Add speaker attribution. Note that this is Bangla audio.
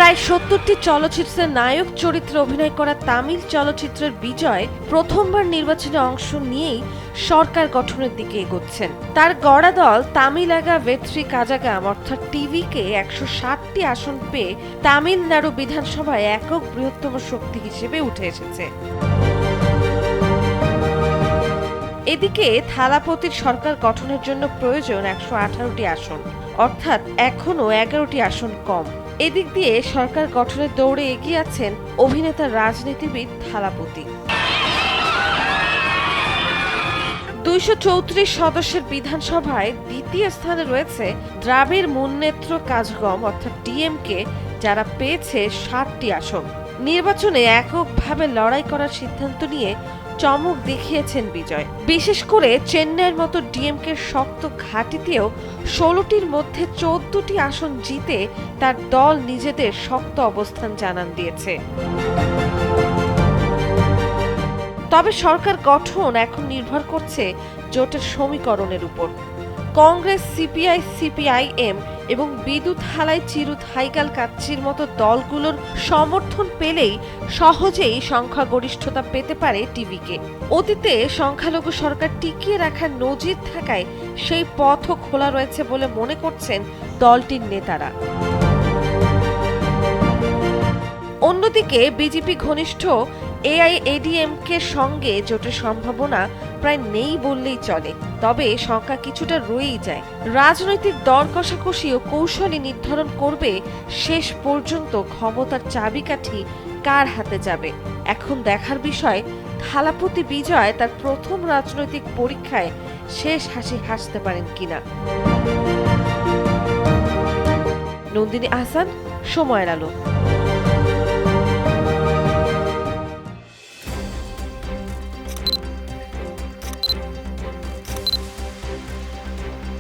Speaker 1: প্রায় ৭০টি চলচ্চিত্রের নায়ক চরিত্রে অভিনয় করা তামিল চলচ্চিত্রের বিজয় প্রথমবার নির্বাচনে অংশ নিয়েই সরকার গঠনের দিকে এগোচ্ছেন। তার গড়া দল তামিলাগা ভেত্রি কাজাগাম অর্থাৎ টিভিকে ১৬০টি আসন পেয়ে তামিলনাড়ু বিধানসভায় একক বৃহত্তম শক্তি হিসেবে উঠে এসেছে। এদিকে থালাপতির সরকার গঠনের জন্য প্রয়োজন ১১৮টি আসন, অর্থাৎ এখনও ১১টি আসন কম। এদিক দিয়ে সরকার গঠনের দৌড়ে এগিয়ে আছেন অভিনেতা রাজনীতিবিদ থালাপতি। ২৩৪ সদস্যের বিধানসভায় দ্বিতীয় স্থানে রয়েছে দ্রাবিড় মুন্নেত্র কাঝগম অর্থাৎ ডিএমকে, যারা পেয়েছে ৬০টি আসন। নির্বাচনে এককভাবে লড়াই করার সিদ্ধান্ত নিয়ে চমক দেখিয়েছেন বিজয়। বিশেষ করে চেন্নাইয়ের মতো ডিএমকে শক্ত ঘাঁটিতেও ১৬টির মধ্যে ১৪টি আসন জিতে তার দল নিজেদের শক্ত অবস্থান জানান দিয়েছে। তবে সরকার গঠন এখন নির্ভর করছে জোটের সমীকরণের উপর। কংগ্রেস, সিপিআই, সিপিআইএম এবং বিদ্যুৎ হালাই চিরু থাইগাল কাচ্চির মতো দলগুলোর সমর্থন পেলেই সহজেই সংখ্যাগরিষ্ঠতা পেতে পারে টিভিকে। অতীতে সংখ্যালঘু সরকার টিকিয়ে রাখার নজির থাকায় সেই পথও খোলা রয়েছে বলে মনে করছেন দলটির নেতারা। অন্যদিকে বিজেপি ঘনিষ্ঠ এআইএডিএমকে সঙ্গে জোটের সম্ভাবনা প্রায় নেই বললেই চলে, তবে সংখ্যা কিছুটা রয়েই যায়। রাজনৈতিক দর কষাকষি ও কৌশলী নির্ধারণ করবে শেষ পর্যন্ত ক্ষমতার চাবিকাঠি কার হাতে যাবে। এখন দেখার বিষয় থালাপতি বিজয় তার প্রথম রাজনৈতিক পরীক্ষায় শেষ হাসি হাসতে পারেন কিনা। নন্দিনী আহসান, সময়ের আলো।